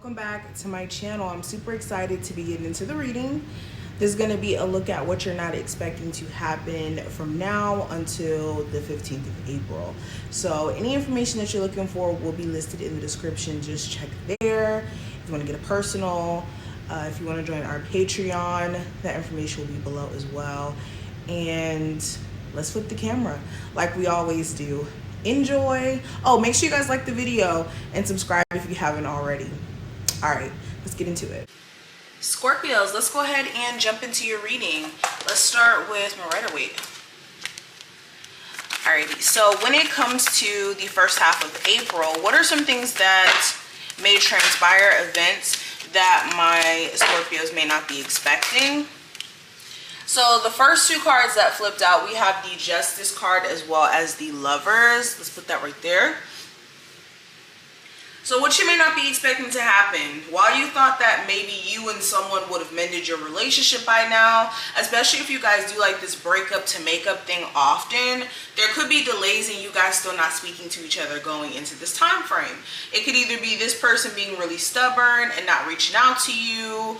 Welcome back to my channel. I'm super excited to be getting into the reading. This is going to be a look at what you're not expecting to happen from now until the 15th of April. So any information that you're looking for will be listed in the description. Just check there. If you want to get a personal, if you want to join our Patreon, that information will be below as well. And let's flip the camera like we always do. Enjoy. Oh, make sure you guys like the video and subscribe if you haven't already. All right, let's get into it. Scorpios, let's go ahead and jump into your reading. Let's start with my Rider-Waite. Alrighty, so when it comes to the first half of April, what are some things that may transpire, events that my Scorpios may not be expecting? So the first two cards that flipped out, we have the Justice card as well as the Lovers. Let's put that right there. So what you may not be expecting to happen, while you thought that maybe you and someone would have mended your relationship by now, especially if you guys do like this breakup to makeup thing often, there could be delays in you guys still not speaking to each other going into this time frame. It could either be this person being really stubborn and not reaching out to you.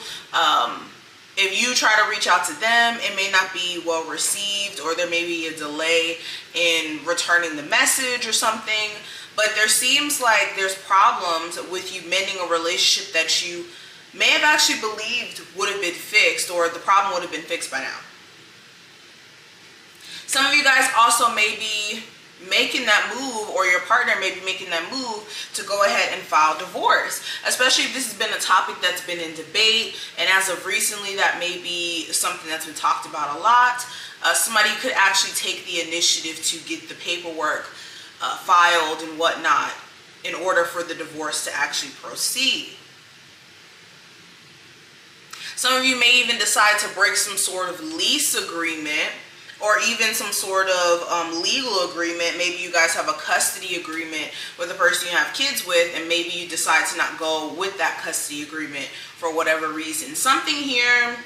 If you try to reach out to them, it may not be well received, or there may be a delay in returning the message or something. But there seems like there's problems with you mending a relationship that you may have actually believed would have been fixed, or the problem would have been fixed by now. Some of you guys also may be making that move, or your partner may be making that move to go ahead and file divorce, especially if this has been a topic that's been in debate, and as of recently that may be something that's been talked about a lot. Somebody could actually take the initiative to get the paperwork filed and whatnot in order for the divorce to actually proceed. Some of you may even decide to break some sort of lease agreement, or even some sort of legal agreement. Maybe you guys have a custody agreement with the person you have kids with, and maybe you decide to not go with that custody agreement for whatever reason. Something here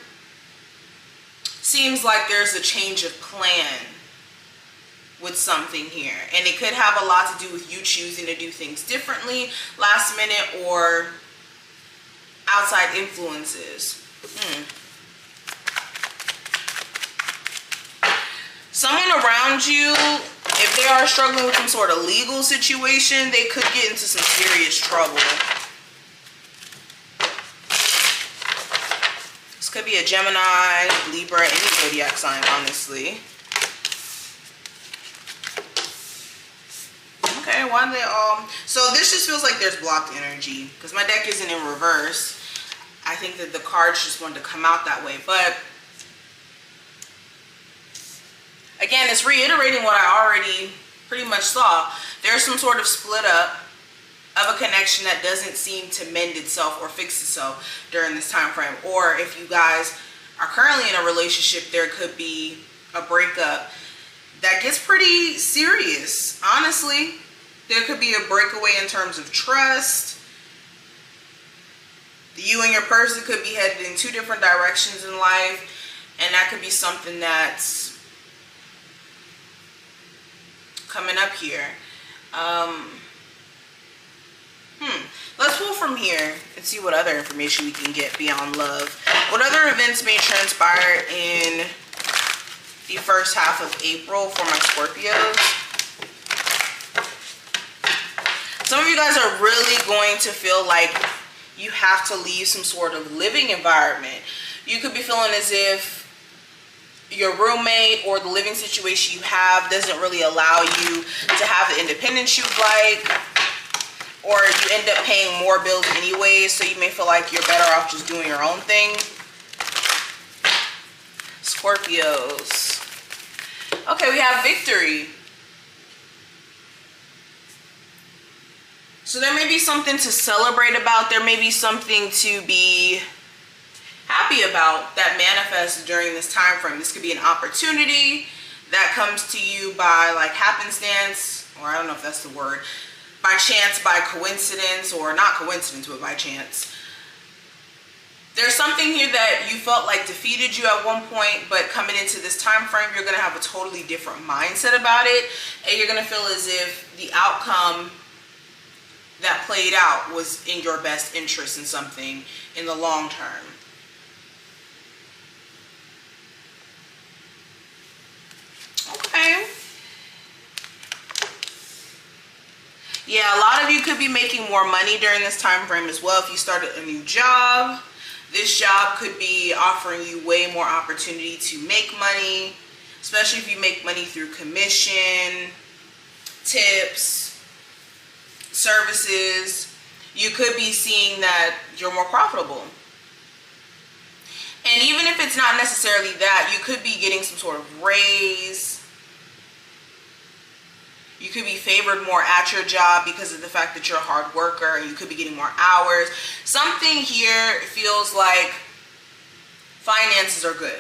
seems like there's a change of plan with something here, and it could have a lot to do with you choosing to do things differently last minute, or outside influences. Someone around you, if they are struggling with some sort of legal situation, they could get into some serious trouble. This could be a Gemini, Libra, any zodiac sign, honestly. Okay, why are they all... So this just feels like there's blocked energy, because my deck isn't in reverse. I think that the cards just wanted to come out that way. But again, it's reiterating what I already pretty much saw. There's some sort of split up of a connection that doesn't seem to mend itself or fix itself during this time frame. Or if you guys are currently in a relationship, there could be a breakup that gets pretty serious, honestly. There could be a breakaway in terms of trust. You and your person could be headed in two different directions in life, and that could be something that's coming up here. Let's pull from here and see what other information we can get beyond love. What other events may transpire in the first half of April for my Scorpios? Some of you guys are really going to feel like you have to leave some sort of living environment. You could be feeling as if your roommate or the living situation you have doesn't really allow you to have the independence you'd like, or you end up paying more bills anyway, so you may feel like you're better off just doing your own thing. Scorpios. Okay, we have victory. So there may be something to celebrate about. There may be something to be happy about that manifests during this time frame. This could be an opportunity that comes to you by like happenstance, or I don't know if that's the word, by chance, by coincidence, or not coincidence, but by chance. There's something here that you felt like defeated you at one point, but coming into this time frame, you're going to have a totally different mindset about it, and you're going to feel as if the outcome that played out was in your best interest in something in the long term. Okay. Yeah, a lot of you could be making more money during this time frame as well. If you started a new job, this job could be offering you way more opportunity to make money, especially if you make money through commission, tips, services. You could be seeing that you're more profitable. And even if it's not necessarily that, you could be getting some sort of raise. You could be favored more at your job because of the fact that you're a hard worker, and you could be getting more hours. Something here feels like finances are good.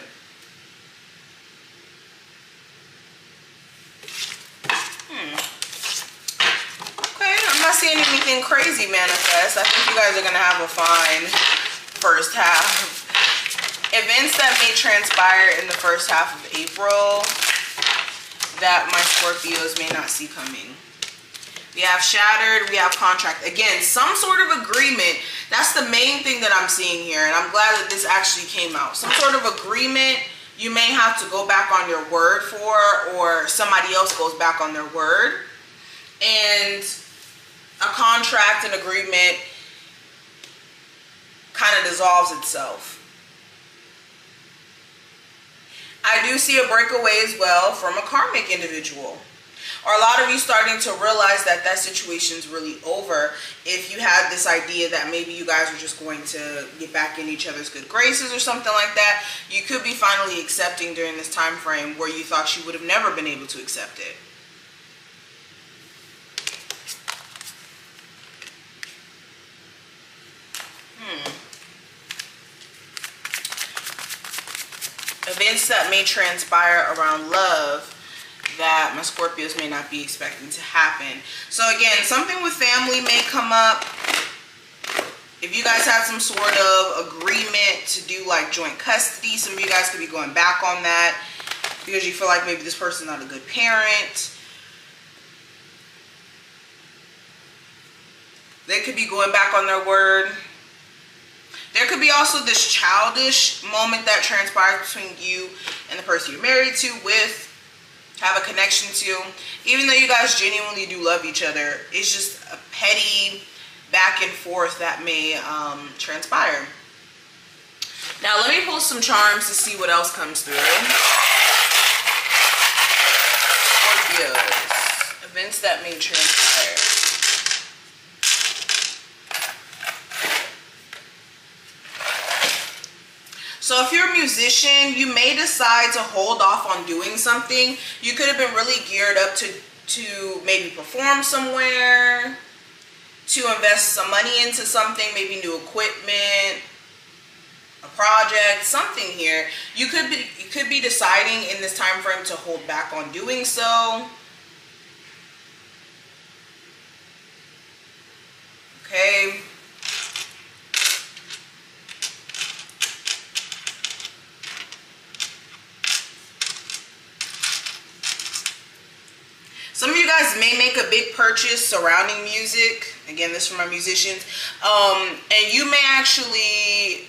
Okay, I'm not seeing anything crazy manifest. I think you guys are going to have a fine first half. Events that may transpire in the first half of April that my Scorpios may not see coming. We have shattered, we have contract. Again, some sort of agreement. That's the main thing that I'm seeing here, and I'm glad that this actually came out. Some sort of agreement you may have to go back on your word for, or somebody else goes back on their word. And a contract and agreement kind of dissolves itself. I do see a breakaway as well from a karmic individual. Or a lot of you starting to realize that that situation's really over. If you had this idea that maybe you guys are just going to get back in each other's good graces or something like that, you could be finally accepting during this time frame where you thought you would have never been able to accept it. Events that may transpire around love that my Scorpios may not be expecting to happen. So again, something with family may come up. If you guys have some sort of agreement to do like joint custody, some of you guys could be going back on that because you feel like maybe this person's not a good parent. They could be going back on their word. There could be also this childish moment that transpires between you and the person you're married to, with, have a connection to. Even though you guys genuinely do love each other, it's just a petty back and forth that may transpire. Now let me pull some charms to see what else comes through. Scorpios, events that may transpire. So if you're a musician, you may decide to hold off on doing something. You could have been really geared up to maybe perform somewhere, to invest some money into something, maybe new equipment, a project, something here. You could be deciding in this time frame to hold back on doing so. Okay. Some of you guys may make a big purchase surrounding music. Again, this is for my musicians. And you may actually,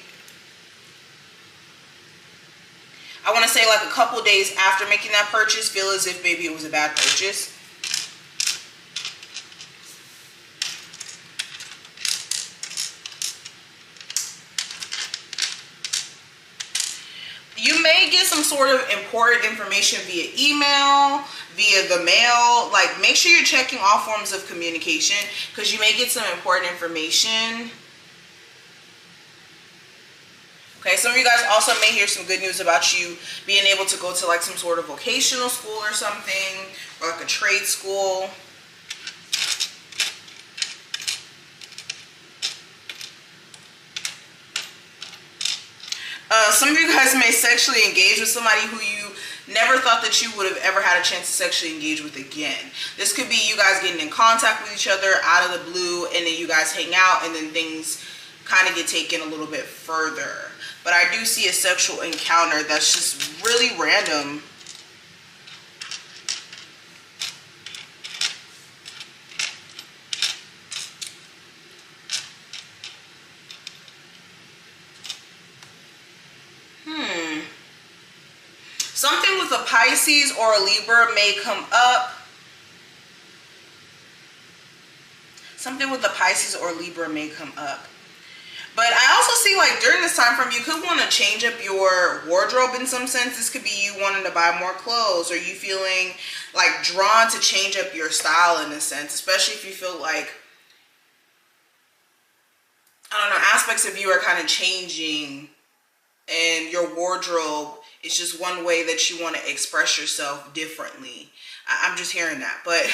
I want to say like a couple days after making that purchase, feel as if maybe it was a bad purchase. You may get some sort of important information via email, via the mail. Like, make sure you're checking all forms of communication because you may get some important information. Okay, some of you guys also may hear some good news about you being able to go to like some sort of vocational school or something, or like a trade school. Some of you guys may sexually engage with somebody who you never thought that you would have ever had a chance to sexually engage with again. This could be you guys getting in contact with each other out of the blue, and then you guys hang out, and then things kind of get taken a little bit further. But I do see a sexual encounter that's just really random. Something with a Pisces or a Libra may come up. Something with a Pisces or Libra may come up. But I also see like during this time frame, you could want to change up your wardrobe in some sense. This could be you wanting to buy more clothes, or you feeling like drawn to change up your style in a sense, especially if you feel like, I don't know, aspects of you are kind of changing and your wardrobe is just one way that you want to express yourself differently. I'm just hearing that, but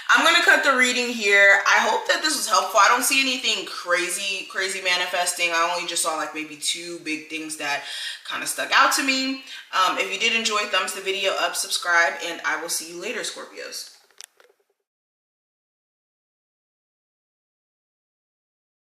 I'm going to cut the reading here. I hope that this was helpful. I don't see anything crazy manifesting. I only just saw like maybe 2 big things that kind of stuck out to me. If you did enjoy, thumbs the video up, subscribe, and I will see you later, Scorpios.